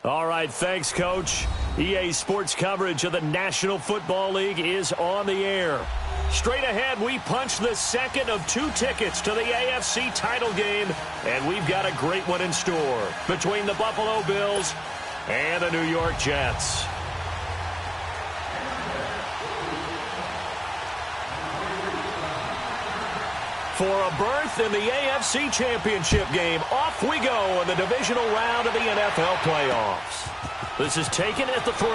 All right, thanks, Coach. EA Sports coverage of the National Football League is on the air. Straight ahead, we punch the second of 2 tickets to the AFC title game, and we've got a great one in store between the Buffalo Bills and the New York Jets. For a berth in the AFC Championship game, off we go in the divisional round of the NFL playoffs. This is taken at the 3.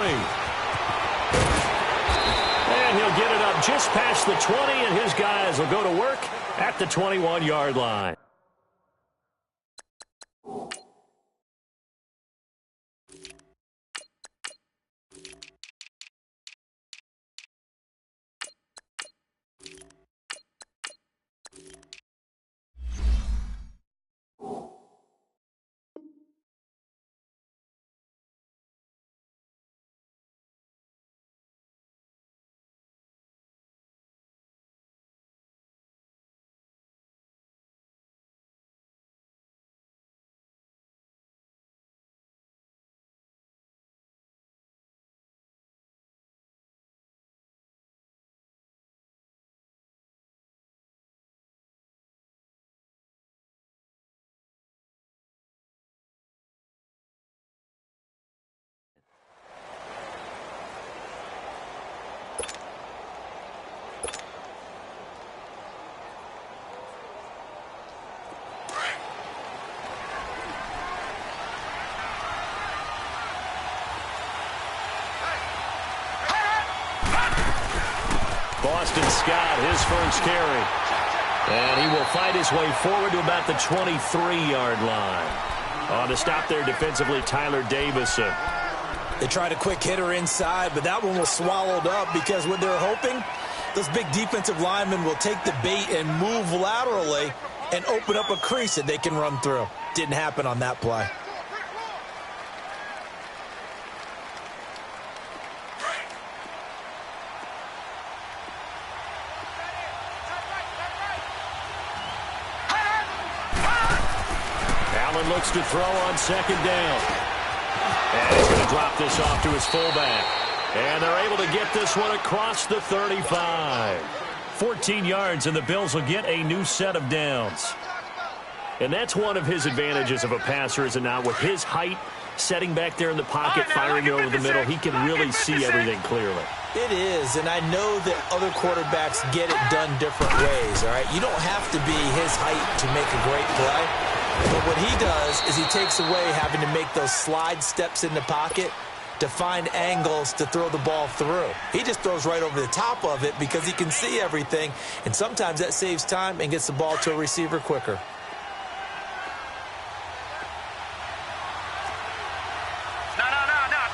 And he'll get it up just past the 20, and his guys will go to work at the 21-yard line. Boston Scott, his first carry. And he will fight his way forward to about the 23-yard line. On to stop there defensively, Tyler Davison. They tried a quick hitter inside, but that one was swallowed up because what they're hoping, those big defensive linemen will take the bait and move laterally and open up a crease that they can run through. Didn't happen on that play. Looks to throw on second down. And he's going to drop this off to his fullback. And they're able to get this one across the 35. 14 yards, and the Bills will get a new set of downs. And that's one of his advantages of a passer, is it not? With his height, setting back there in the pocket, firing over the middle, he can really see everything clearly. It is, and I know that other quarterbacks get it done different ways, all right? You don't have to be his height to make a great play. But what he does is he takes away having to make those slide steps in the pocket to find angles to throw the ball through. He just throws right over the top of it because he can see everything, and sometimes that saves time and gets the ball to a receiver quicker. No,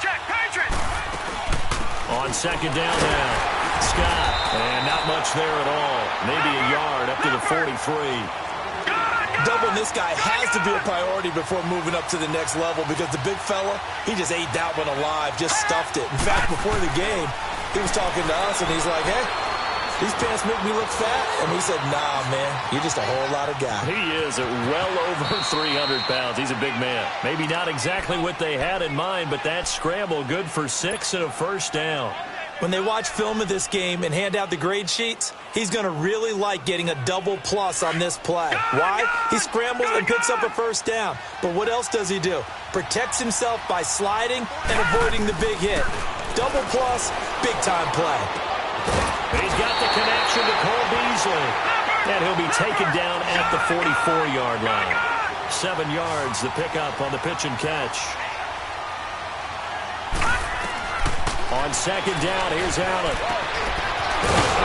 check, Patriots! On second down now, Scott, and not much there at all. Maybe a yard up to the 43. Doubling this guy has to be a priority before moving up to the next level because the big fella, he just ate that one alive, just stuffed it. In fact, before the game, he was talking to us, and he's like, hey, these pants make me look fat. And we said, nah, man, you're just a whole lot of guy. He is at well over 300 pounds. He's a big man. Maybe not exactly what they had in mind, but that scramble good for 6 and a first down. When they watch film of this game and hand out the grade sheets, he's going to really like getting a double plus on this play. Why? He scrambles and picks up a first down. But what else does he do? Protects himself by sliding and avoiding the big hit. Double plus, big-time play. He's got the connection to Cole Beasley. And he'll be taken down at the 44-yard line. 7 yards, the pickup on the pitch and catch. On second down, here's Allen.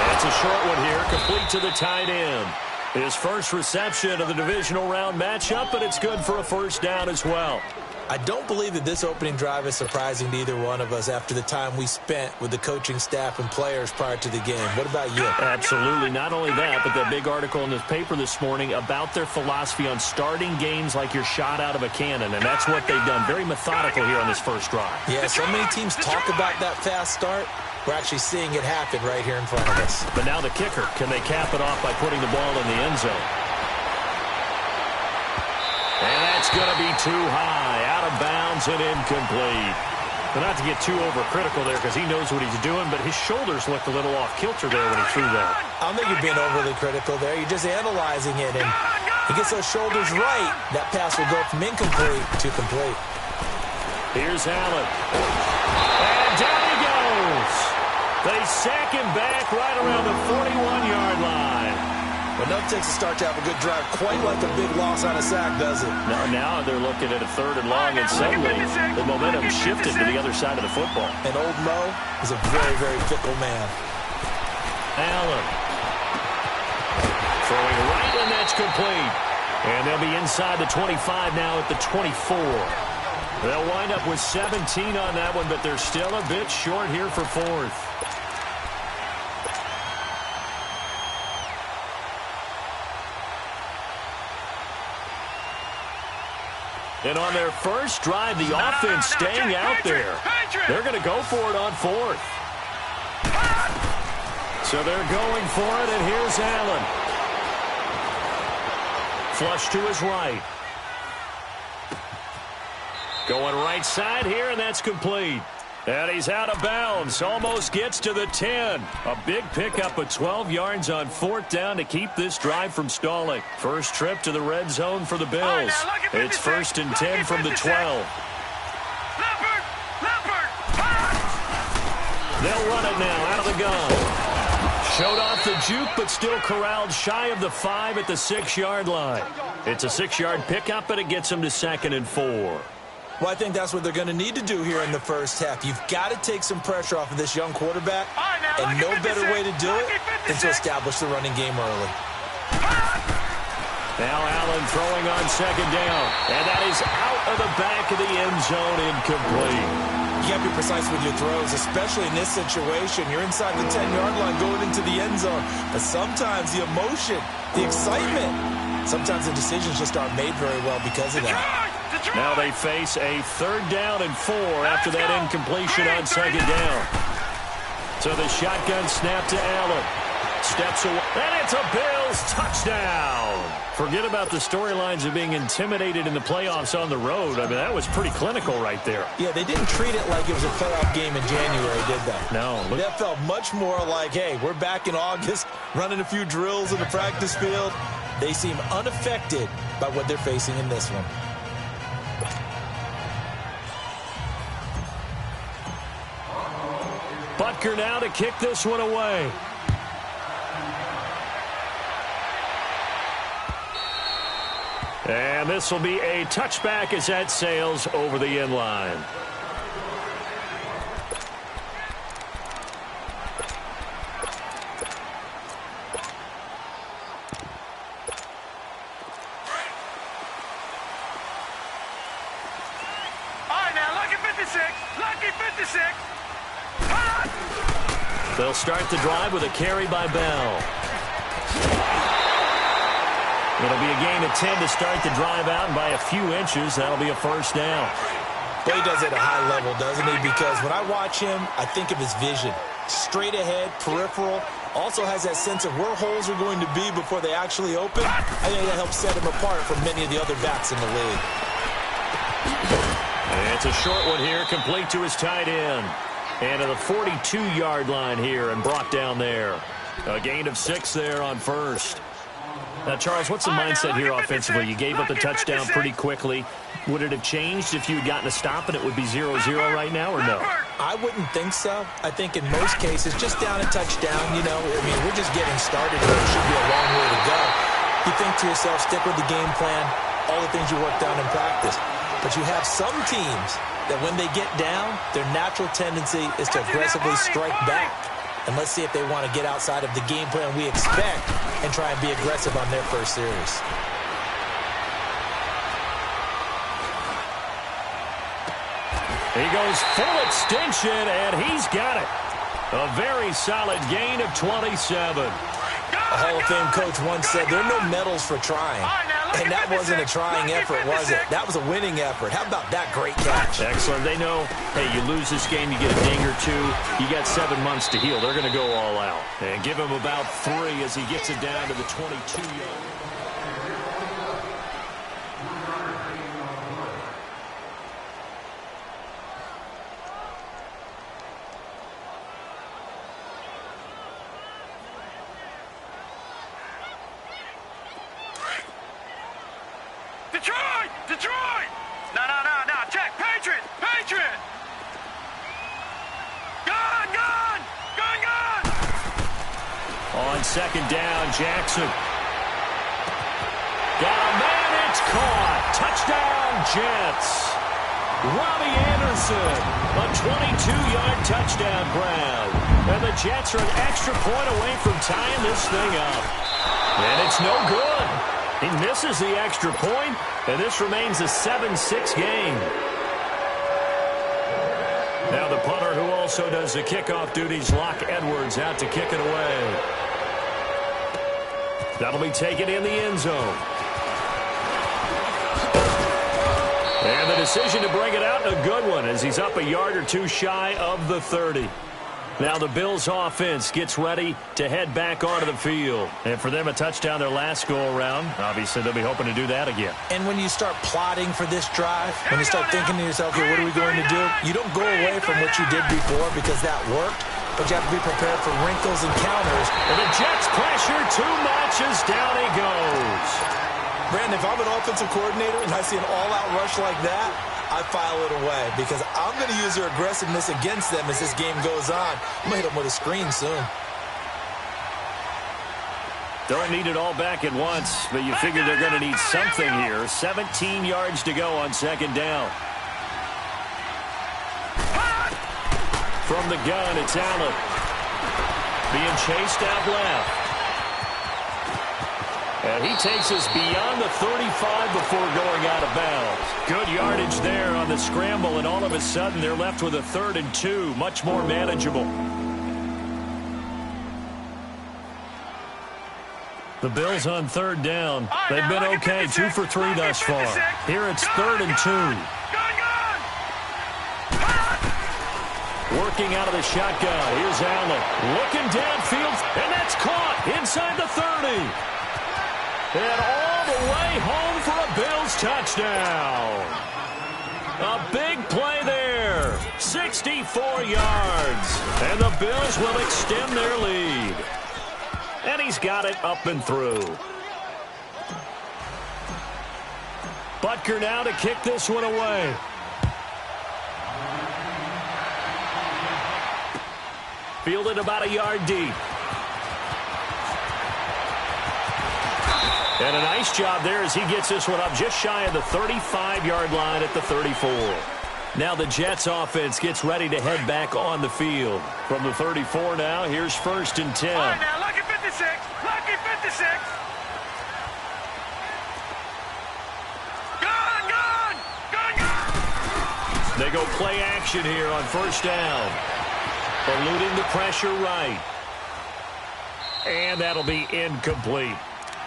That's a short one here, complete to the tight end. His first reception of the divisional round matchup, but it's good for a first down as well. I don't believe that this opening drive is surprising to either one of us after the time we spent with the coaching staff and players prior to the game. What about you? Absolutely. Not only that, but that big article in the paper this morning about their philosophy on starting games like you're shot out of a cannon, and that's what they've done. Very methodical here on this first drive. Yeah, so many teams talk about that fast start. We're actually seeing it happen right here in front of us. But now the kicker. Can they cap it off by putting the ball in the end zone? And that's It's going to be too high, out of bounds and incomplete. But not to get too overcritical there because he knows what he's doing, but his shoulders looked a little off-kilter there when he threw that. I don't think you're being overly critical there. You're just analyzing it, and he gets those shoulders right. That pass will go from incomplete to complete. Here's Allen. And down he goes. They sack him back right around the 41-yard line. But nothing takes a start to have a good drive quite like a big loss on a sack, does it? Now they're looking at a 3rd and long, and suddenly the momentum shifted to the other side of the football. And old Mo is a very, very fickle man. Allen. Throwing right, and that's complete. And they'll be inside the 25 now at the 24. They'll wind up with 17 on that one, but they're still a bit short here for 4th. And on their first drive, the offense staying out there. They're going to go for it on 4th. So they're going for it, and here's Allen. Flush to his right. Going right side here, and that's complete. And he's out of bounds. Almost gets to the 10. A big pickup of 12 yards on 4th down to keep this drive from stalling. First trip to the red zone for the Bills. It's 1st and 10 from the 12. They'll run it now out of the gun. Showed off the juke, but still corralled shy of the 5 at the 6-yard line. It's a 6-yard pickup, but it gets them to 2nd and 4. Well, I think that's what they're going to need to do here in the first half. You've got to take some pressure off of this young quarterback, and no better way to do it than to establish the running game early. Now Allen throwing on 2nd down, and that is out of the back of the end zone, incomplete. You got to be precise with your throws, especially in this situation. You're inside the 10-yard line going into the end zone, but sometimes the emotion, the excitement, sometimes the decisions just aren't made very well because of that. Now they face a 3rd down and 4 after that incompletion on 2nd down. So the shotgun snap to Allen. Steps away, and it's a Bills touchdown. Forget about the storylines of being intimidated in the playoffs on the road. I mean, that was pretty clinical right there. Yeah, they didn't treat it like it was a playoff game in January, did they? No. That felt much more like, hey, we're back in August, running a few drills in the practice field. They seem unaffected by what they're facing in this one. Butker now to kick this one away. And this will be a touchback as that sails over the end line. All right, now, lucky 56. Lucky 56. They'll start the drive with a carry by Bell. It'll be a gain of 10 to start the drive out, and by a few inches, that'll be a 1st down. But he does it at a high level, doesn't he? Because when I watch him, I think of his vision. Straight ahead, peripheral, also has that sense of where holes are going to be before they actually open. I think that helps set him apart from many of the other backs in the league. And it's a short one here, complete to his tight end. And to the 42-yard line here and brought down there. A gain of 6 there on 1st. Now, Charles, what's the mindset here offensively? You gave up the touchdown pretty quickly. Would it have changed if you had gotten a stop and it would be 0-0 right now, or no? I wouldn't think so. I think in most cases, just down a touchdown, you know, I mean, we're just getting started here. It should be a long way to go. You think to yourself, stick with the game plan, all the things you worked on in practice. But you have some teams that when they get down, their natural tendency is to aggressively strike back. And let's see if they want to get outside of the game plan we expect and try and be aggressive on their first series. He goes full extension, and he's got it. A very solid gain of 27. A Hall of Fame coach once said there are no medals for trying. And that wasn't a trying effort, was it? That was a winning effort. How about that great catch? Excellent. They know, hey, you lose this game, you get a ding or 2. You got 7 months to heal. They're going to go all out. And give him about 3 as he gets it down to the 22-yard. second down. Jackson. Got a man. It's caught. Touchdown, Jets. Robbie Anderson, a 22-yard touchdown grab. And the Jets are an extra point away from tying this thing up. And it's no good. He misses the extra point, and this remains a 7-6 game. Now the punter, who also does the kickoff duties, Locke Edwards, out to kick it away. That'll be taken in the end zone. And the decision to bring it out, a good one, as he's up a yard or two shy of the 30. Now the Bills offense gets ready to head back onto the field. And for them, a touchdown their last go-around. Obviously, they'll be hoping to do that again. And when you start plotting for this drive, when you start thinking to yourself, here, what are we going to do? You don't go away from what you did before because that worked, but you have to be prepared for wrinkles and counters. And the Jets pressure too much as down he goes. Brandon, if I'm an offensive coordinator and I see an all-out rush like that, I file it away because I'm going to use their aggressiveness against them as this game goes on. I'm going to hit them with a screen soon. Don't need it all back at once, but you figure they're going to need something here. 17 yards to go on second down. From the gun, it's Allen. Being chased out left. And he takes us beyond the 35 before going out of bounds. Good yardage there on the scramble, and all of a sudden they're left with a 3rd and 2, much more manageable. The Bills on 3rd down. They've been okay, 2 for 3 thus far. Here it's 3rd and 2. Working out of the shotgun. Here's Allen. Looking downfield, and that's caught inside the 30. And all the way home for a Bills touchdown. A big play there. 64 yards. And the Bills will extend their lead. And he's got it up and through. Butker now to kick this one away. Fielded about a yard deep. And a nice job there as he gets this one up just shy of the 35-yard line at the 34. Now the Jets offense gets ready to head back on the field. From the 34 now, here's 1st and 10. All right, now, lucky 56. Lucky 56. Gun. They go play action here on 1st down. Eluding the pressure right. And that'll be incomplete.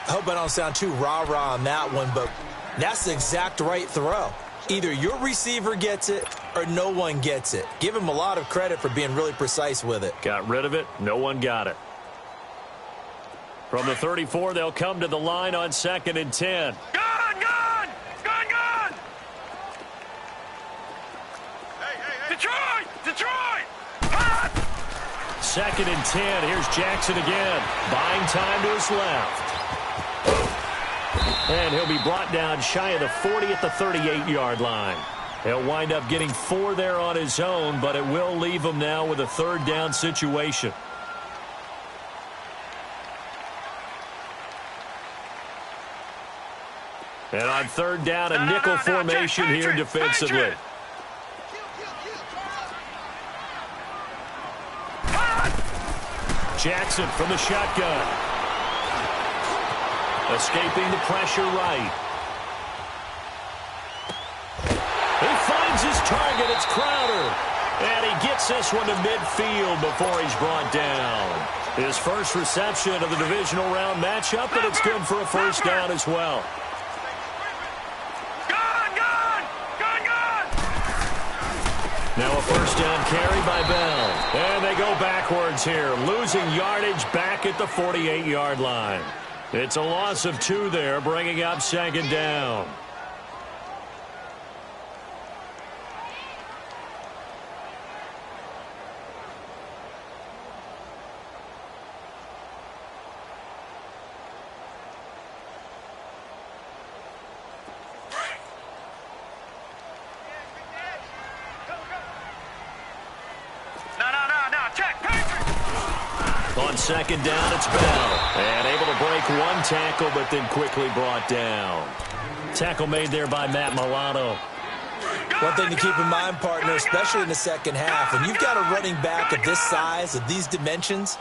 I hope I don't sound too rah-rah on that one, but that's the exact right throw. Either your receiver gets it or no one gets it. Give him a lot of credit for being really precise with it. Got rid of it. No one got it. From the 34, they'll come to the line on 2nd and 10. Gun. 2nd and 10. Here's Jackson again. Buying time to his left. And he'll be brought down shy of the 40 at the 38-yard line. He'll wind up getting 4 there on his own, but it will leave him now with a 3rd down situation. And on 3rd down, a nickel formation here defensively. Jackson from the shotgun. Escaping the pressure right. He finds his target. It's Crowder. And he gets this one to midfield before he's brought down. His first reception of the divisional round matchup, but it's good for a 1st down as well. Now a 1st down carry by Bell. And they go backwards here, losing yardage back at the 48-yard line. It's a loss of 2 there, bringing up 2nd down. On second down, it's Bell. And able to break one tackle, but then quickly brought down. Tackle made there by Matt Milano. One thing to keep in mind, partner, especially in the second half, when you've got a running back of this size, of these dimensions,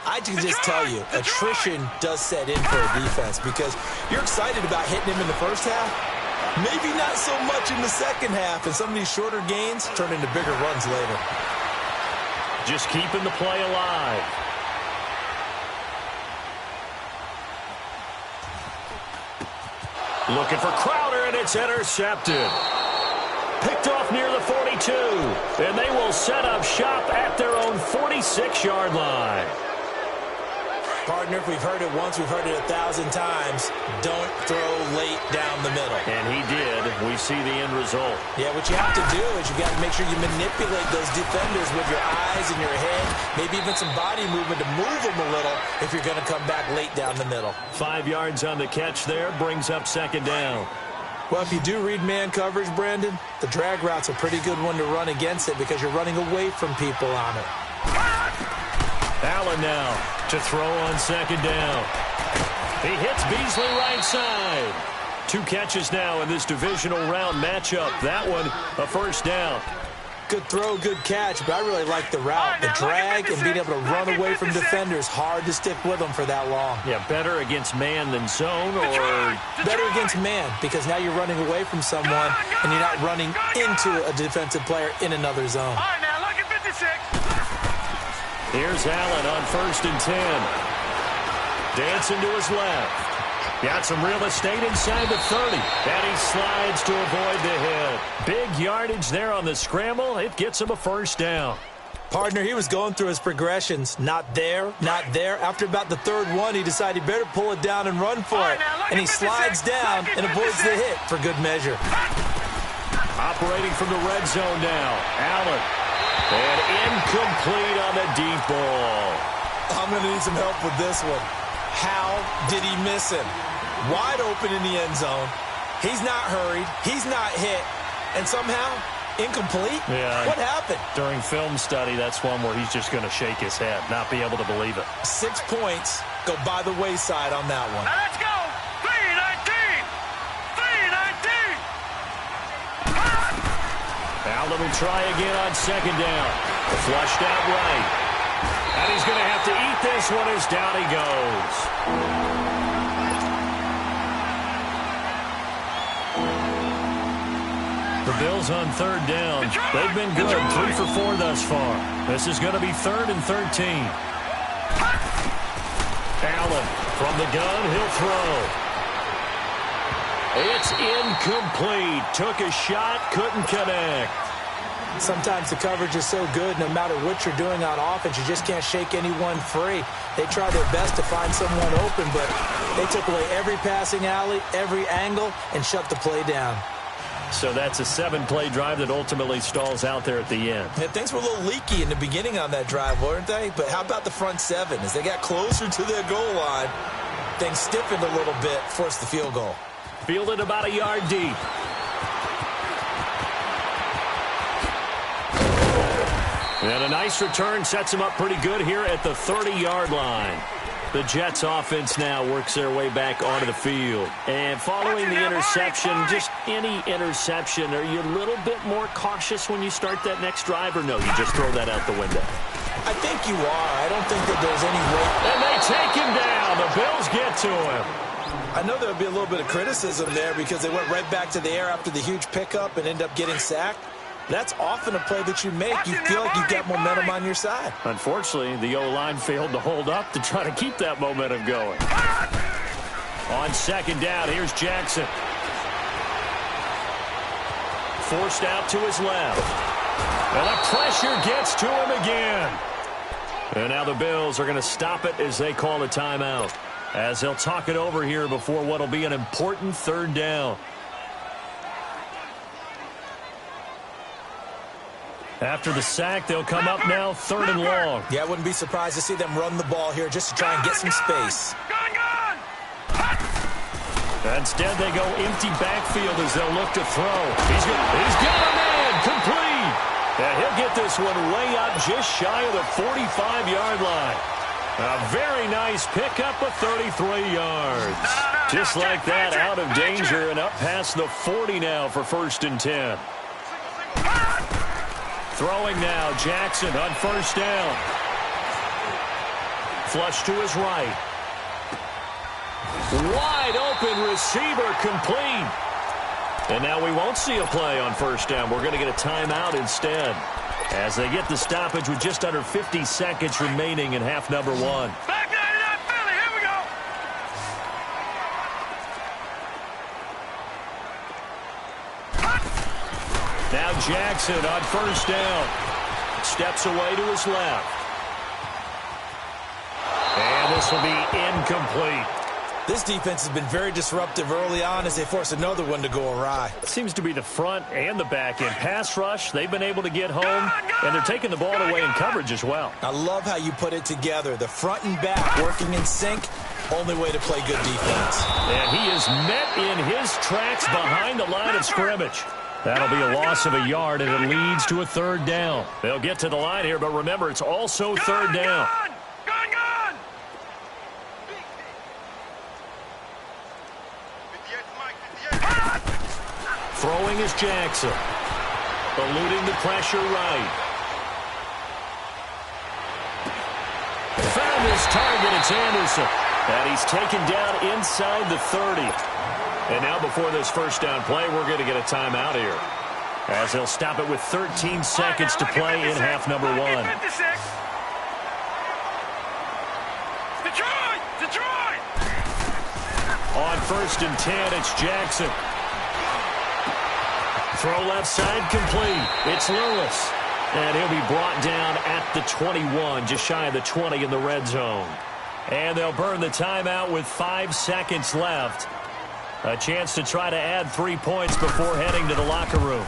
I can just tell you, attrition does set in for a defense because you're excited about hitting him in the first half. Maybe not so much in the second half, and some of these shorter gains turn into bigger runs later. Just keeping the play alive. Looking for Crowder, and it's intercepted. Picked off near the 42, and they will set up shop at their own 46-yard line. Partner, if we've heard it once, we've heard it 1,000 times. Don't throw late down the middle. And he did. We see the end result. Yeah, what you have to do is you got to make sure you manipulate those defenders with your eyes and your head, maybe even some body movement to move them a little if you're going to come back late down the middle. 5 yards on the catch there, brings up second down. Well, if you do read man coverage, Brandon, the drag route's a pretty good one to run against it because you're running away from people on it. Allen now to throw on second down. He hits Beasley right side. 2 catches now in this divisional round matchup. That one, a first down. Good throw, good catch, but I really like the route. The drag and being able to run away from defenders. Hard to stick with them for that long. Yeah, better against man than zone, or better against man because now you're running away from someone and you're not running into a defensive player in another zone. All right, now, look at 56. Here's Allen on 1st and 10. Dancing to his left. Got some real estate inside the 30. And he slides to avoid the hit. Big yardage there on the scramble. It gets him a first down. Partner, he was going through his progressions. Not there, not there. After about the third one, he decided he better pull it down and run for it. And he slides down and avoids the hit for good measure. Operating from the red zone now. Allen. And incomplete on the deep ball. I'm going to need some help with this one. How did he miss him? Wide open in the end zone. He's not hurried. He's not hit. And somehow, incomplete? Yeah. What happened? During film study, that's one where he's just going to shake his head, not be able to believe it. 6 points go by the wayside on that one. Now let's go. 319. 319. Allen will try again on second down. Flushed out right. And he's going to have to eat this one as down he goes. The Bills on third down. They've been good. 3 for 4 thus far. This is going to be 3rd and 13. Allen from the gun. He'll throw. It's incomplete. Took a shot. Couldn't connect. Sometimes the coverage is so good, no matter what you're doing on offense, you just can't shake anyone free. They try their best to find someone open, but they took away every passing alley, every angle, and shut the play down. So that's a 7-play drive that ultimately stalls out there at the end. Yeah, things were a little leaky in the beginning on that drive, weren't they? But how about the front 7? As they got closer to their goal line, things stiffened a little bit, forced the field goal. Fielded about a yard deep. And a nice return sets him up pretty good here at the 30-yard line. The Jets offense now works their way back onto the field. And following the interception, just any interception, are you a little bit more cautious when you start that next drive, or no, you just throw that out the window? I think you are. I don't think that there's any way. And they take him down. The Bills get to him. I know there would be a little bit of criticism there because they went right back to the air after the huge pickup and end up getting sacked. That's often a play that you make. You feel like you've got momentum on your side. Unfortunately, the O-line failed to hold up to try to keep that momentum going. On second down, here's Jackson. Forced out to his left. And the pressure gets to him again. And now the Bills are going to stop it as they call a timeout, as they'll talk it over here before what will be an important third down. After the sack, they'll come up now 3rd and long. Yeah, I wouldn't be surprised to see them run the ball here just to try and get some space. Instead, they go empty backfield as they'll look to throw. He's got a man, complete. And he'll get this one way up just shy of the 45-yard line. A very nice pickup of 33 yards. Just like that, out of danger and up past the 40 now for 1st and 10. Throwing now, Jackson on 1st down. Flush to his right. Wide open receiver, complete. And now we won't see a play on 1st down. We're going to get a timeout instead, as they get the stoppage with just under 50 seconds remaining in half number 1. Back 99 Philly, here we go. Now Jackson on 1st down. Steps away to his left. And this will be incomplete. This defense has been very disruptive early on as they force another one to go awry. It seems to be the front and the back end. Pass rush, they've been able to get home, and they're taking the ball away in coverage as well. I love how you put it together. The front and back working in sync, only way to play good defense. And he is met in his tracks behind the line of scrimmage. That'll be a loss of a yard, and it leads to a 3rd down. They'll get to the line here, but remember, it's also 3rd down. Gun! Throwing is Jackson. Eluding the pressure right. Found his target, it's Anderson. And he's taken down inside the 30. And now before this 1st down play, we're going to get a timeout here, as they'll stop it with 13 seconds to play in half number 1. Detroit! On 1st and 10, it's Jackson. Throw left side complete. It's Lewis. And he'll be brought down at the 21, just shy of the 20 in the red zone. And they'll burn the timeout with 5 seconds left. A chance to try to add 3 points before heading to the locker room.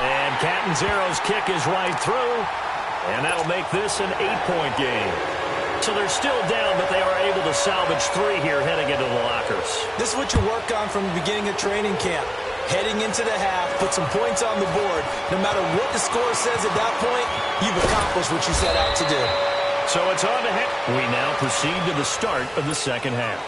And Catanzaro's kick is right through. And that'll make this an 8-point game. So they're still down, but they are able to salvage 3 here heading into the lockers. This is what you work on from the beginning of training camp. Heading into the half, put some points on the board. No matter what the score says at that point, you've accomplished what you set out to do. So it's on to half. We now proceed to the start of the 2nd half.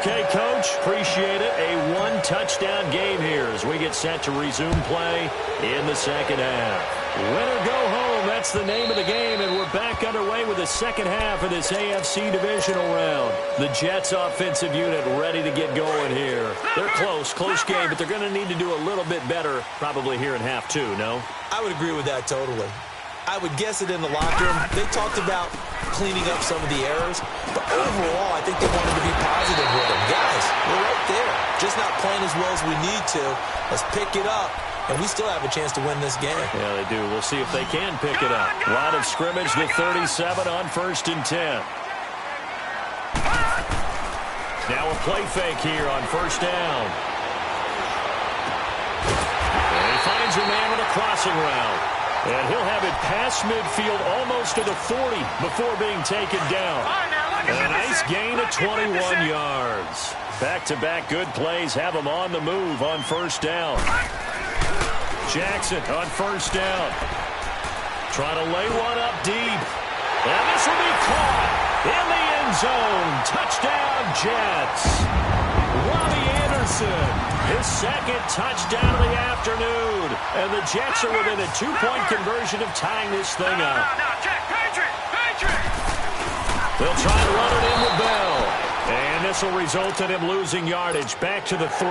Okay, Coach, appreciate it. A 1-touchdown game here as we get set to resume play in the 2nd half. Win or go home, that's the name of the game, and we're back underway with the 2nd half of this AFC divisional round. The Jets offensive unit ready to get going here. They're close game, but they're going to need to do a little bit better probably here in half 2, no? I would agree with that totally. I would guess it in the locker room. They talked about cleaning up some of the errors, but overall, I think they wanted to be positive with them. Guys, we're right there. Just not playing as well as we need to. Let's pick it up, and we still have a chance to win this game. Yeah, they do. We'll see if they can pick it up. Line of scrimmage, the 37 on 1st and 10. Now a play fake here on 1st down. And he finds a man with a crossing route. And he'll have it past midfield almost to the 40 before being taken down. And a nice gain of 21 yards. Back-to-back good plays have him on the move on 1st down. Jackson on 1st down. Trying to lay one up deep. And this will be caught in the end zone. Touchdown, Jets. Robbie Anderson, his 2nd touchdown of the afternoon. And the Jets are within a 2-point conversion of tying this thing up. They'll try to run it in with Bell. And this will result in him losing yardage back to the 3.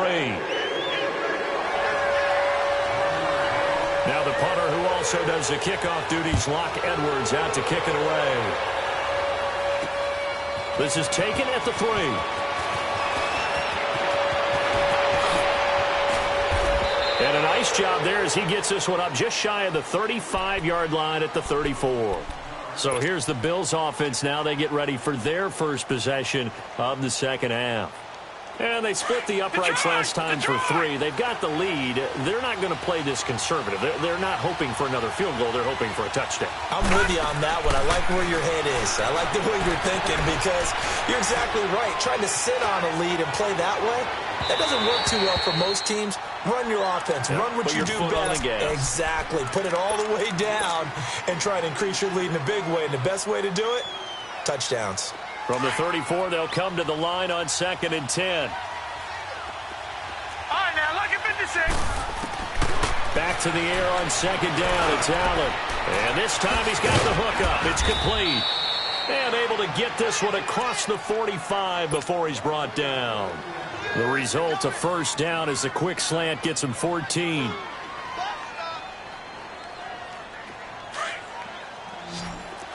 Now the punter, who also does the kickoff duties, Locke Edwards, out to kick it away. This is taken at the 3. And a nice job there as he gets this one up just shy of the 35-yard line at the 34. So here's the Bills offense now. They get ready for their first possession of the 2nd half. And they split the uprights last time for 3. They've got the lead. They're not going to play this conservative. They're not hoping for another field goal. They're hoping for a touchdown. I'm with you on that one. I like where your head is. I like the way you're thinking because you're exactly right. Trying to sit on a lead and play that way, that doesn't work too well for most teams. Run your offense. Run what you do best. Exactly. Put it all the way down and try to increase your lead in a big way. And the best way to do it, touchdowns. From the 34, they'll come to the line on 2nd and 10. All right, now, look at 56. Back to the air on 2nd down. It's Allen. And this time he's got the hook up. It's complete. And able to get this one across the 45 before he's brought down. The result, a first down as the quick slant gets him 14.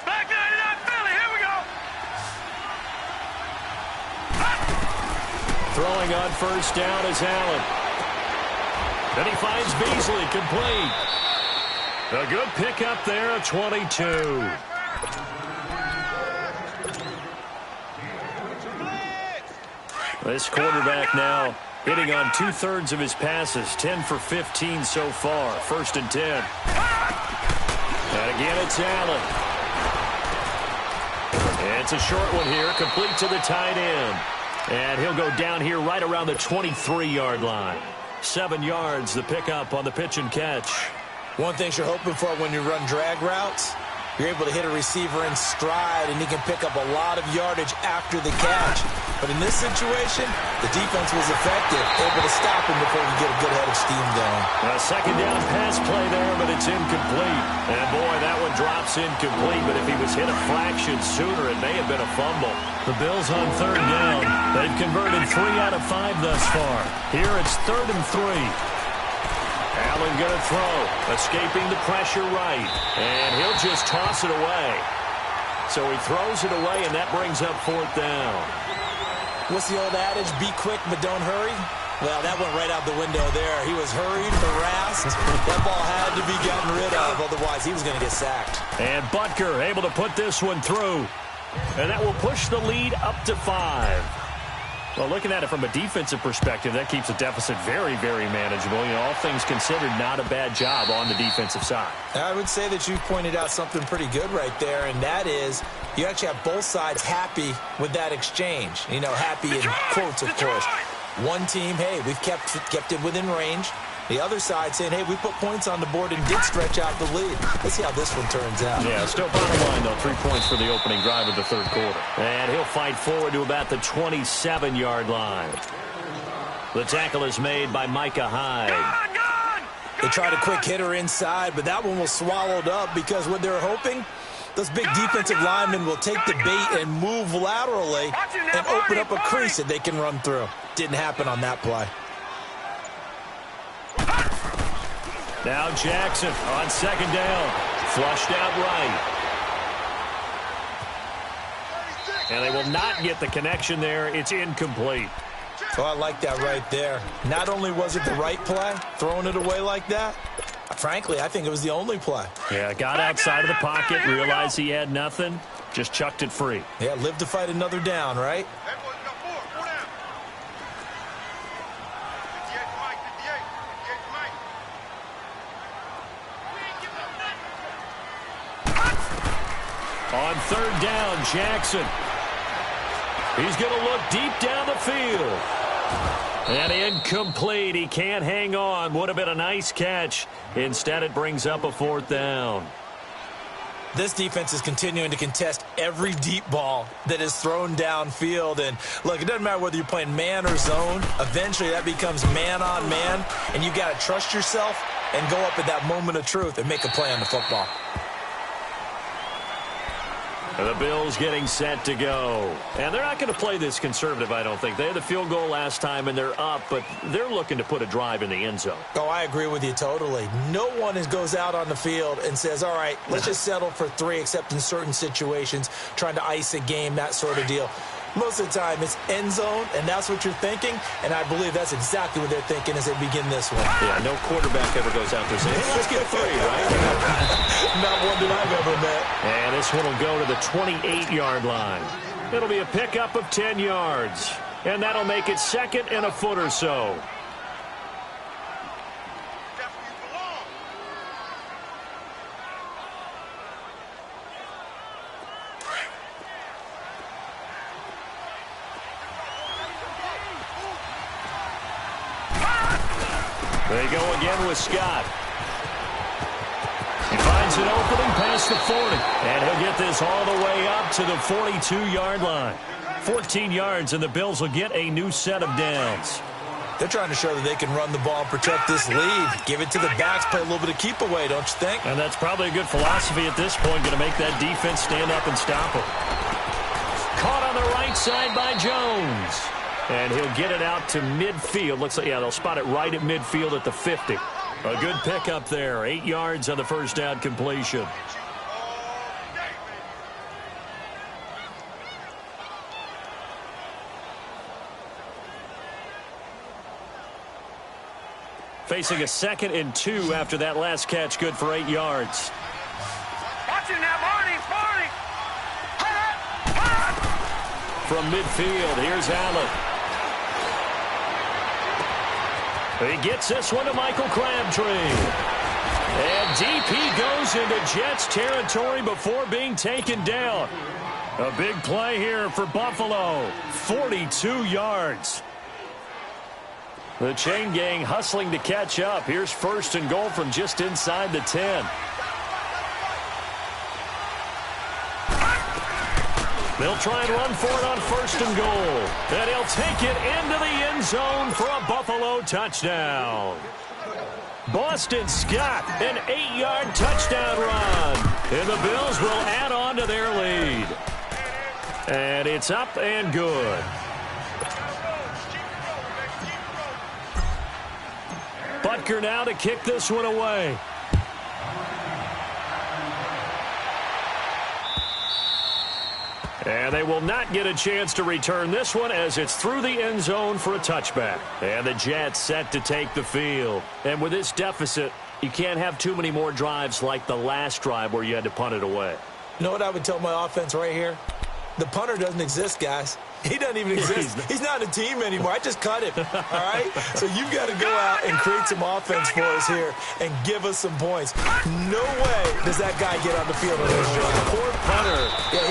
Back 99 Philly, here we go. Throwing on first down is Allen. Then he finds Beasley, complete. A good pickup there at 22. This quarterback now hitting on 2/3 of his passes, 10 for 15 so far. 1st and 10. And again, it's Allen. And it's a short one here, complete to the tight end. And he'll go down here right around the 23-yard line. 7 yards, the pickup on the pitch and catch. One thing you're hoping for when you run drag routes, you're able to hit a receiver in stride, and he can pick up a lot of yardage after the catch. But in this situation, the defense was effective, able to stop him before he could get a good head of steam going. A 2nd down pass play there, but it's incomplete. And boy, that one drops incomplete, but if he was hit a fraction sooner, it may have been a fumble. The Bills on 3rd down. They've converted 3 out of 5 thus far. Here it's 3rd and 3. Allen going to throw, escaping the pressure right, and he'll just toss it away. So he throws it away, and that brings up 4th down. What's the old adage? Be quick, but don't hurry? Well, that went right out the window there. He was hurried, harassed. That ball had to be gotten rid of, otherwise he was going to get sacked. And Butker able to put this one through. And that will push the lead up to 5. Well, looking at it from a defensive perspective, that keeps the deficit very, very manageable. You know, all things considered, not a bad job on the defensive side. I would say that you pointed out something pretty good right there, and that is you actually have both sides happy with that exchange. You know, happy in quotes, of course. One team, hey, we've kept it within range. The other side saying, hey, we put points on the board and did stretch out the lead. Let's see how this one turns out. Yeah, still bottom line, though. 3 points for the opening drive of the 3rd quarter. And he'll fight forward to about the 27-yard line. The tackle is made by Micah Hyde. They tried a quick hitter inside, but that one was swallowed up because what they're hoping, those big defensive linemen will take the bait and move laterally and open up a crease that they can run through. Didn't happen on that play. Now Jackson on 2nd down. Flushed out right. And they will not get the connection there. It's incomplete. Oh, I like that right there. Not only was it the right play, throwing it away like that, frankly, I think it was the only play. Yeah, got outside of the pocket, realized he had nothing, just chucked it free. Yeah, live to fight another down, right? On 3rd down, Jackson. He's going to look deep down the field. And incomplete. He can't hang on. Would have been a nice catch. Instead, it brings up a 4th down. This defense is continuing to contest every deep ball that is thrown downfield. And, look, it doesn't matter whether you're playing man or zone. Eventually, that becomes man on man. And you've got to trust yourself and go up at that moment of truth and make a play on the football. The Bills getting set to go. And they're not going to play this conservative, I don't think. They had the field goal last time, and they're up, but they're looking to put a drive in the end zone. Oh, I agree with you totally. No one goes out on the field and says, all right, let's just settle for 3, except in certain situations, trying to ice a game, that sort of deal. Most of the time, it's end zone, and that's what you're thinking, and I believe that's exactly what they're thinking as they begin this one. Yeah, no quarterback ever goes out there saying, hey, let's get 3, right? Not one that I've ever met. And this one will go to the 28-yard line. It'll be a pickup of 10 yards, and that'll make it 2nd and a foot or so. They go again with Scott. He finds an opening past the 40. And he'll get this all the way up to the 42-yard line. 14 yards, and the Bills will get a new set of downs. They're trying to show that they can run the ball and protect this lead. Give it to the backs, play a little bit of keep away, don't you think? And that's probably a good philosophy at this point, going to make that defense stand up and stop them. Caught on the right side by Jones. And he'll get it out to midfield. Looks like, yeah, they'll spot it right at midfield at the 50. A good pickup there. 8 yards on the first down completion. Facing a 2nd and 2 after that last catch, good for 8 yards. Watch it now, Barney. From midfield, here's Allen. He gets this one to Michael Crabtree. And deep he goes into Jets territory before being taken down. A big play here for Buffalo. 42 yards. The chain gang hustling to catch up. Here's 1st and goal from just inside the 10. They'll try and run for it on 1st and goal. And he'll take it into the end zone for a Buffalo touchdown. Boston Scott, an 8-yard touchdown run. And the Bills will add on to their lead. And it's up and good. Butker now to kick this one away. And they will not get a chance to return this one as it's through the end zone for a touchback. And the Jets set to take the field. And with this deficit, you can't have too many more drives like the last drive where you had to punt it away. You know what I would tell my offense right here? The punter doesn't exist, guys. He doesn't even exist. He's not a team anymore. I just cut him, all right? So you've got to go out and create some offense for us here and give us some points. No way does that guy get on the field on this drive. Poor punter. Yeah,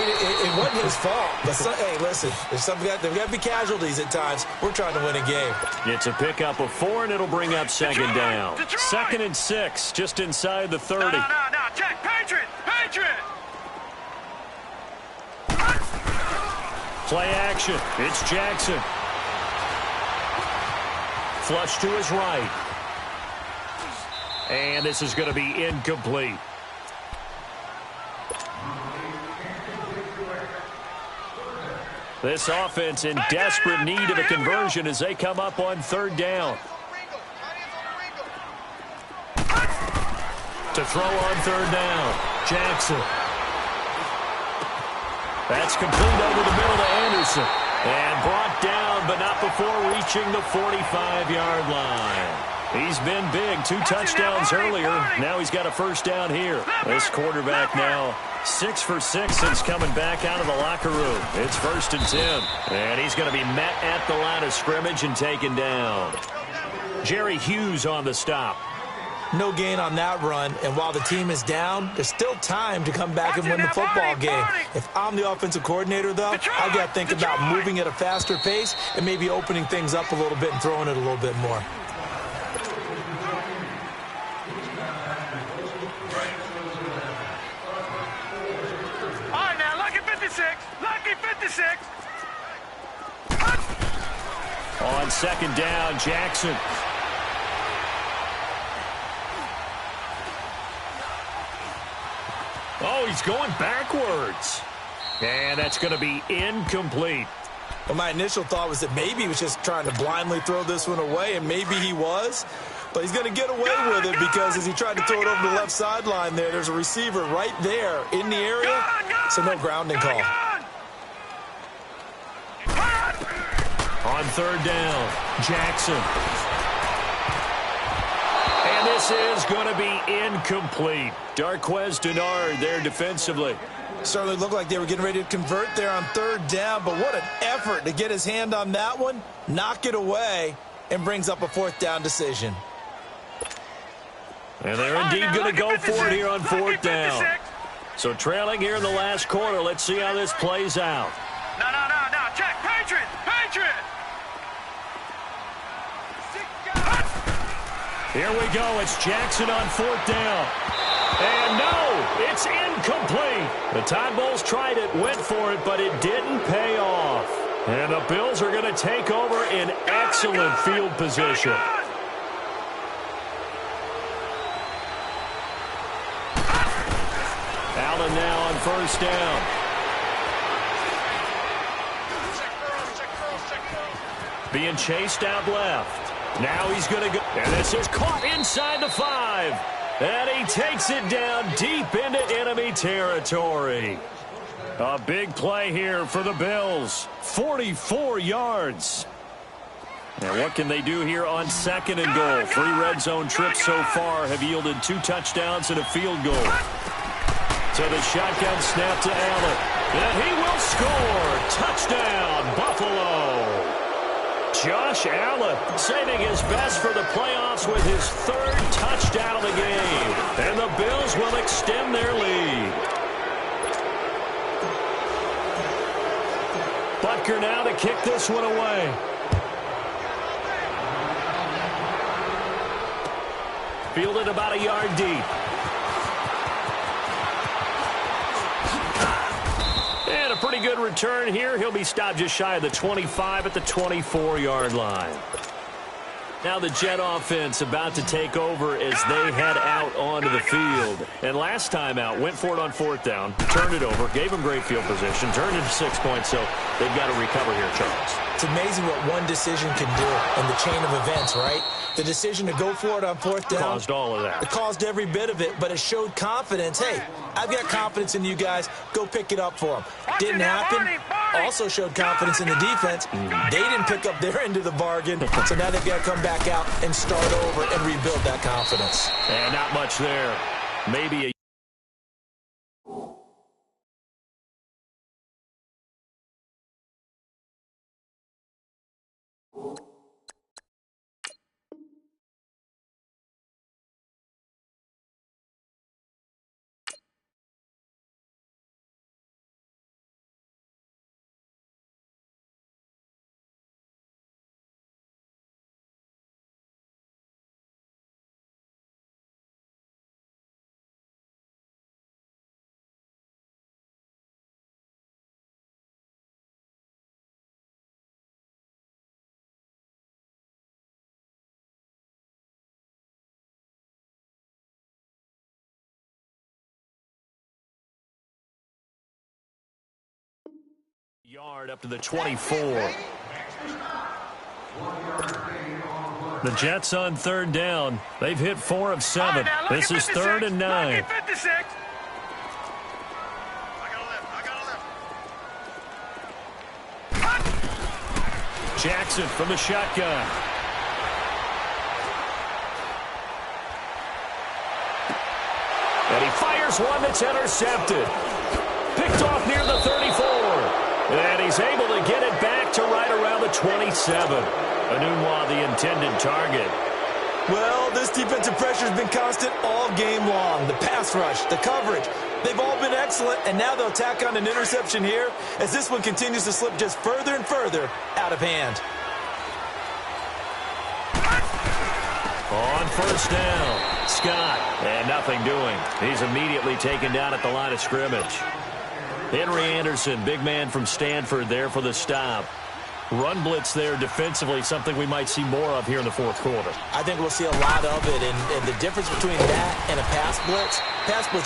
it wasn't his fault. But hey, listen, there's got to be casualties at times. We're trying to win a game. It's a pickup of 4, and it'll bring up 2nd down. 2nd and 6, just inside the 30. No, check. Patriot. Play action. It's Jackson. Flush to his right. And this is going to be incomplete. This offense in desperate need of a conversion as they come up on 3rd down. To throw on 3rd down, Jackson. That's complete over the middle to Anderson. And brought down, but not before reaching the 45-yard line. He's been big. 2 touchdowns earlier. Now he's got a 1st down here. This quarterback now 6 for 6 since coming back out of the locker room. It's 1st and 10. And he's going to be met at the line of scrimmage and taken down. Jerry Hughes on the stop. No gain on that run, and while the team is down, there's still time to come back and win the football game. If I'm the offensive coordinator, though, I got to think about moving at a faster pace and maybe opening things up a little bit and throwing it a little bit more. All right, now, lucky 56. Lucky 56. On 2nd down, Jackson. Oh, he's going backwards. And that's going to be incomplete. Well, my initial thought was that maybe he was just trying to blindly throw this one away, and maybe he was. But he's going to get away with it because as he tried to throw it over the left sideline there's a receiver right there in the area, so no grounding call. On 3rd down, Jackson. And this is going to be incomplete. Darqueze Dennard there defensively. Certainly looked like they were getting ready to convert there on 3rd down, but what an effort to get his hand on that one, knock it away, and brings up a 4th down decision. And they're indeed going to go for it here on 4th down. So trailing here in the last quarter. Let's see how this plays out. No. Check. Patriot. Here we go. It's Jackson on 4th down. And no, it's incomplete. The Tide Bulls tried it, went for it, but it didn't pay off. And the Bills are going to take over in excellent field position. Allen now on 1st down. Being chased out left. Now he's going to go. And this is caught inside the 5. And he takes it down deep into enemy territory. A big play here for the Bills. 44 yards. And what can they do here on 2nd and goal? 3 red zone trips so far have yielded 2 touchdowns and a field goal. So the shotgun snap to Allen. And he will score. Touchdown, Buffalo. Josh Allen saving his best for the playoffs with his 3rd touchdown of the game. And the Bills will extend their lead. Butker now to kick this one away. Fielded about a yard deep. And a pretty good return here. He'll be stopped just shy of the 25 at the 24-yard line. Now the Jet offense about to take over as they head out onto the field. And last time out, went for it on 4th down, turned it over, gave them great field position, turned it to 6 points, so they've got to recover here, Charles. It's amazing what one decision can do in the chain of events, right? The decision to go for it on 4th down. Caused all of that. It caused every bit of it, but it showed confidence. Hey, I've got confidence in you guys. Go pick it up for them. Didn't happen. Also showed confidence in the defense. They didn't pick up their end of the bargain, so now they've got to come back out and start over and rebuild that confidence. And not much there. Maybe a yard up to the 24. The Jets on 3rd down. They've hit 4 of 7. This is 3rd and 9. Jackson from the shotgun. And he fires one that's intercepted. Picked off near the 34. And he's able to get it back to right around the 27. Enunwa, the intended target. Well, this defensive pressure has been constant all game long. The pass rush, the coverage, they've all been excellent, and now they'll tack on an interception here as this one continues to slip just further and further out of hand. On 1st down, Scott, and nothing doing. He's immediately taken down at the line of scrimmage. Henry Anderson, big man from Stanford, there for the stop. Run blitz there defensively, something we might see more of here in the 4th quarter. I think we'll see a lot of it, and the difference between that and a pass blitz,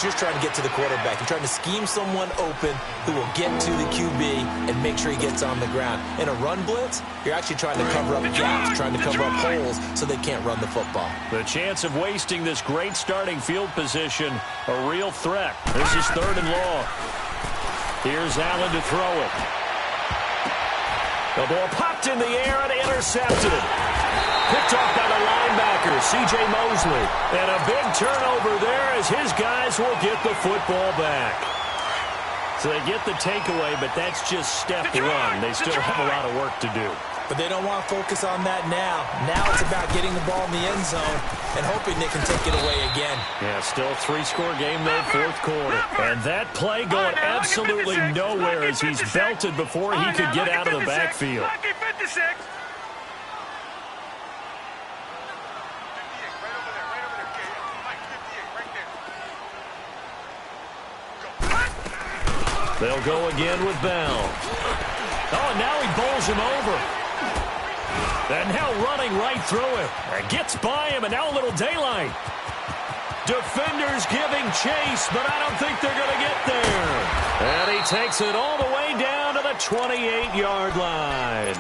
you're trying to get to the quarterback. You're trying to scheme someone open who will get to the QB and make sure he gets on the ground. In a run blitz, you're actually trying to cover up gaps, trying to cover up holes so they can't run the football. The chance of wasting this great starting field position, a real threat. This is 3rd and long. Here's Allen to throw it. The ball popped in the air and intercepted. Picked off by the linebacker, C.J. Mosley. And a big turnover there as his guys will get the football back. So they get the takeaway, but that's just step 1. They still have a lot of work to do. But they don't want to focus on that now. Now it's about getting the ball in the end zone and hoping they can take it away again. Yeah, still a 3-score game, though, 4th quarter. And that play going absolutely nowhere as he's belted before he could get out of the backfield. They'll go again with Bell. Oh, and now he bowls him over. And now running right through him. Gets by him, and now a little daylight. Defenders giving chase, but I don't think they're going to get there. And he takes it all the way down to the 28-yard line.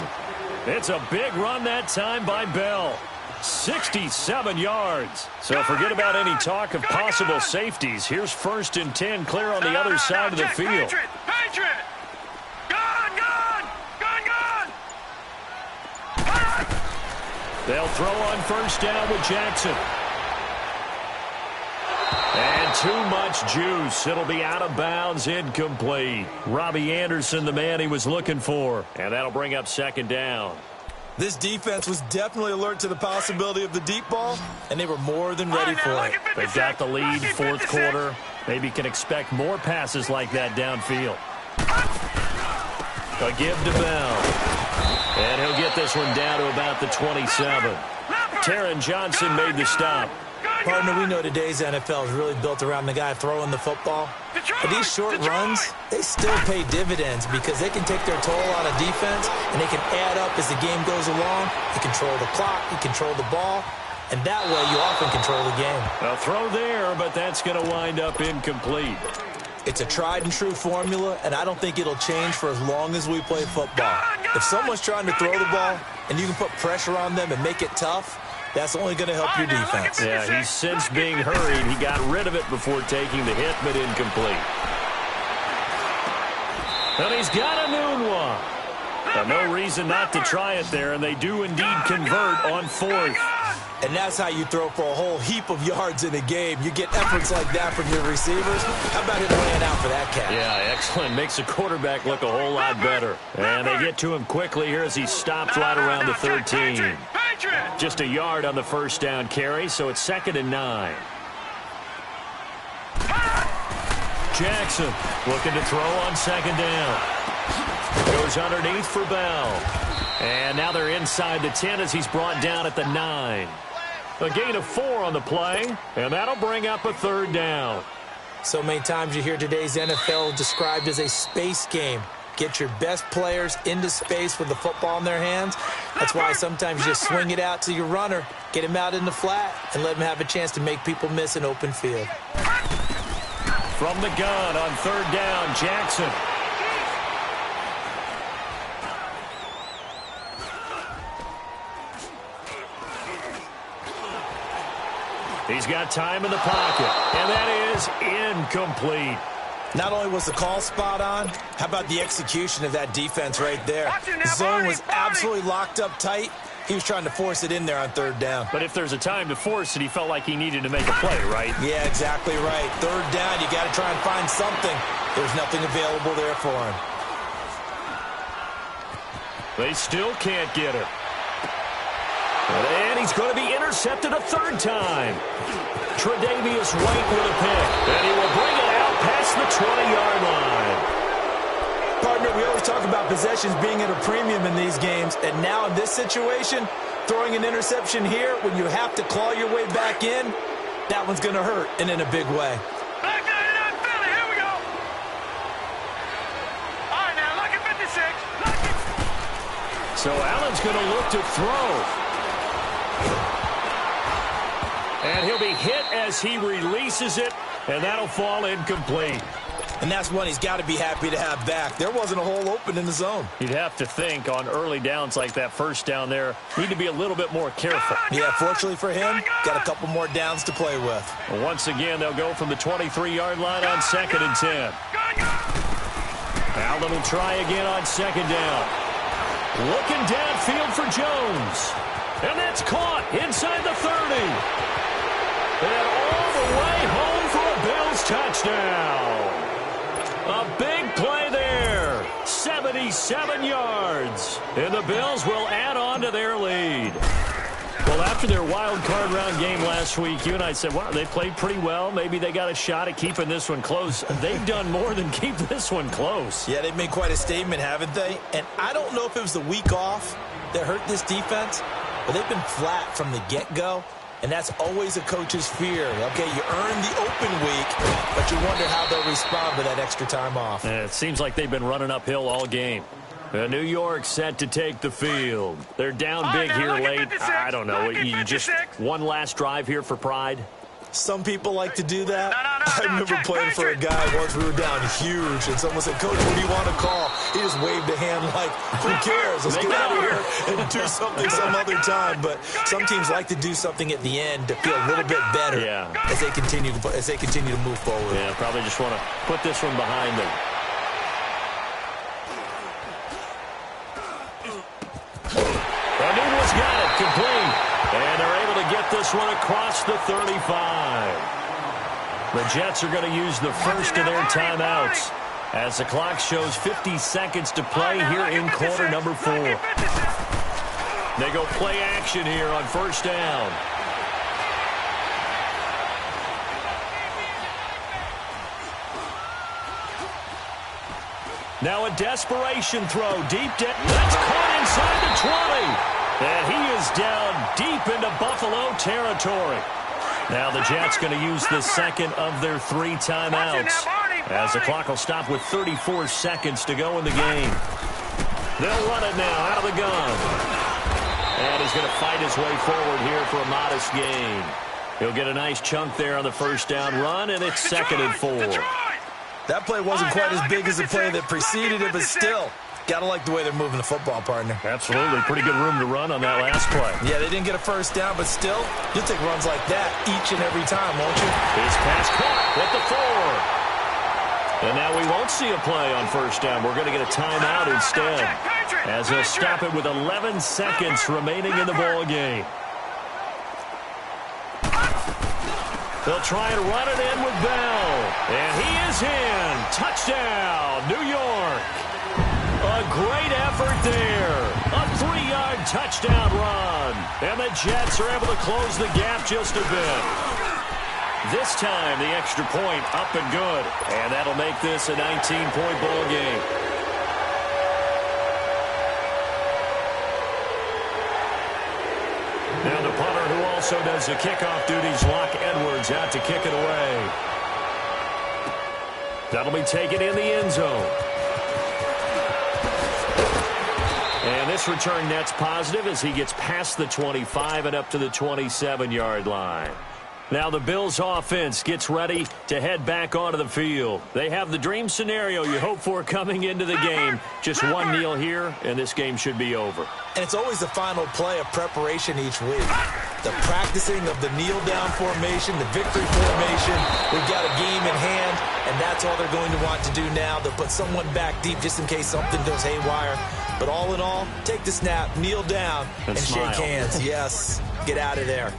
It's a big run that time by Bell. 67 yards. So forget about any talk of possible safeties. Here's 1st and 10 clear on the other side of the field. Patriot! Gone! They'll throw on 1st down with Jackson. And too much juice. It'll be out of bounds, incomplete. Robbie Anderson, the man he was looking for. And that'll bring up 2nd down. This defense was definitely alert to the possibility of the deep ball, and they were more than ready for it. They've got the lead, 4th quarter. Maybe can expect more passes like that downfield. A give to Bell. And he'll get this one down to about the 27. Taron Johnson made the stop. Partner, we know today's NFL is really built around the guy throwing the football. But these short runs, they still pay dividends because they can take their toll on a defense, and they can add up as the game goes along. You control the clock, you control the ball, and that way you often control the game. A throw there, but that's going to wind up incomplete. It's a tried-and-true formula, and I don't think it'll change for as long as we play football. If someone's trying to throw the ball, and you can put pressure on them and make it tough, that's only going to help your defense. Yeah, he's since being hurried. He got rid of it before taking the hit, but incomplete. And he's got a noon one. No reason not to try it there, and they do indeed convert on 4th. And that's how you throw for a whole heap of yards in a game. You get efforts like that from your receivers. How about him laying out for that catch? Yeah, excellent. Makes the quarterback look a whole lot better. And they get to him quickly here as he stops right around the 13. Just a yard on the 1st down carry, so it's 2nd and 9. Jackson looking to throw on 2nd down. Goes underneath for Bell. And now they're inside the 10 as he's brought down at the 9. A gain of 4 on the play, and that'll bring up a 3rd down. So many times you hear today's NFL described as a space game. Get your best players into space with the football in their hands. That's why sometimes you just swing it out to your runner, get him out in the flat, and let him have a chance to make people miss an open field. From the gun on 3rd down, Jackson. He's got time in the pocket, and that is incomplete. Not only was the call spot on, how about the execution of that defense right there? The zone was absolutely locked up tight. He was trying to force it in there on 3rd down. But if there's a time to force it, he felt like he needed to make a play, right? Yeah, exactly right. 3rd down, you got to try and find something. There's nothing available there for him. They still can't get it. And he's going to be intercepted a 3rd time. Tre'Davious White with a pick. And he will bring it out past the 20-yard line. Partner, we always talk about possessions being at a premium in these games. And now in this situation, throwing an interception here when you have to claw your way back in, that one's going to hurt, and in a big way. Back down in Philly. Here we go. All right, now, lucky 56. Lucky. So Allen's going to look to throw. And he'll be hit as he releases it, and that'll fall incomplete. And that's one he's got to be happy to have back. There wasn't a hole open in the zone. You'd have to think on early downs like that 1st down there, need to be a little bit more careful. Yeah, fortunately for him, got a couple more downs to play with. Once again, they'll go from the 23-yard line on 2nd and 10. Allen will try again on 2nd down. Looking downfield for Jones. And that's caught inside the 30. And all the way home for a Bills touchdown. A big play there. 77 yards. And the Bills will add on to their lead. Well, after their wild card round game last week, you and I said, wow, they played pretty well. Maybe they got a shot at keeping this one close. They've done more than keep this one close. Yeah, they've made quite a statement, haven't they? And I don't know if it was the week off that hurt this defense, but they've been flat from the get-go. And that's always a coach's fear. Okay, you earn the open week, but you wonder how they'll respond with that extra time off. It seems like they've been running uphill all game. New York set to take the field. They're down big here late. I don't know. You just one last drive here for pride? Some people like to do that. I remember Jack playing for a guy once. We were down huge, and someone said, "Coach, what do you want to call?" He just waved a hand like, "Who cares? Let's get out of here and do something some other time." But some teams like to do something at the end to feel a little bit better as they continue to move forward. Yeah, probably just want to put this one behind them. Newton's got it complete. And they're able to get this one across the 35. The Jets are going to use the first of their timeouts as the clock shows 50 seconds to play here in quarter number 4. They go play action here on first down. Now a desperation throw deep down. That's caught inside the 20. And he is down deep into Buffalo territory. Now the Jets going to use the second of their 3 timeouts as the clock will stop with 34 seconds to go in the game. They'll run it now out of the gun. And he's going to fight his way forward here for a modest gain. He'll get a nice chunk there on the first down run, and it's 2nd and 4. That play wasn't quite as big as the play that preceded it, but still, got to like the way they're moving the football, partner. Absolutely. Pretty good room to run on that last play. Yeah, they didn't get a first down, but still, you'll take runs like that each and every time, won't you? His pass caught at the 4. And now we won't see a play on first down. We're going to get a timeout instead, as they'll stop it with 11 seconds remaining in the ball game. They'll try and run it in with Bell. And he is in. Touchdown, New York. A great effort there. A 3-yard touchdown run. And the Jets are able to close the gap just a bit. This time, the extra point up and good. And that'll make this a 19-point ball game. Now the punter, who also does the kickoff duties, Locke Edwards, out to kick it away. That'll be taken in the end zone. And this return net's positive as he gets past the 25 and up to the 27-yard line. Now the Bills offense gets ready to head back onto the field. They have the dream scenario you hope for coming into the game. Just one kneel here, and this game should be over. And it's always the final play of preparation each week. The practicing of the kneel-down formation, the victory formation. We've got a game in hand, and that's all they're going to want to do now. They'll put someone back deep just in case something goes haywire. But all in all, take the snap, kneel down, and shake hands. Yes, get out of there.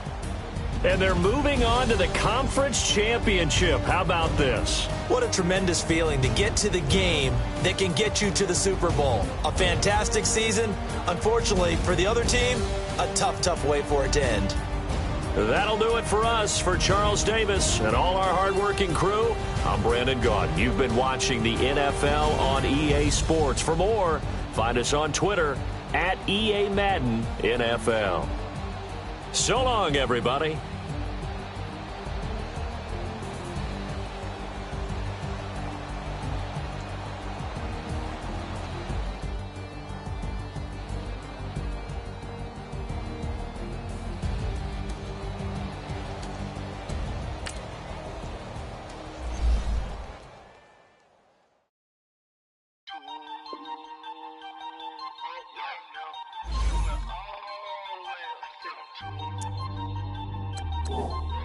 And they're moving on to the conference championship. How about this? What a tremendous feeling to get to the game that can get you to the Super Bowl. A fantastic season. Unfortunately, for the other team, a tough, tough way for it to end. That'll do it for us. For Charles Davis and all our hardworking crew, I'm Brandon Gaudin. You've been watching the NFL on EA Sports. For more, find us on Twitter at EA Madden NFL. So long, everybody. Oh,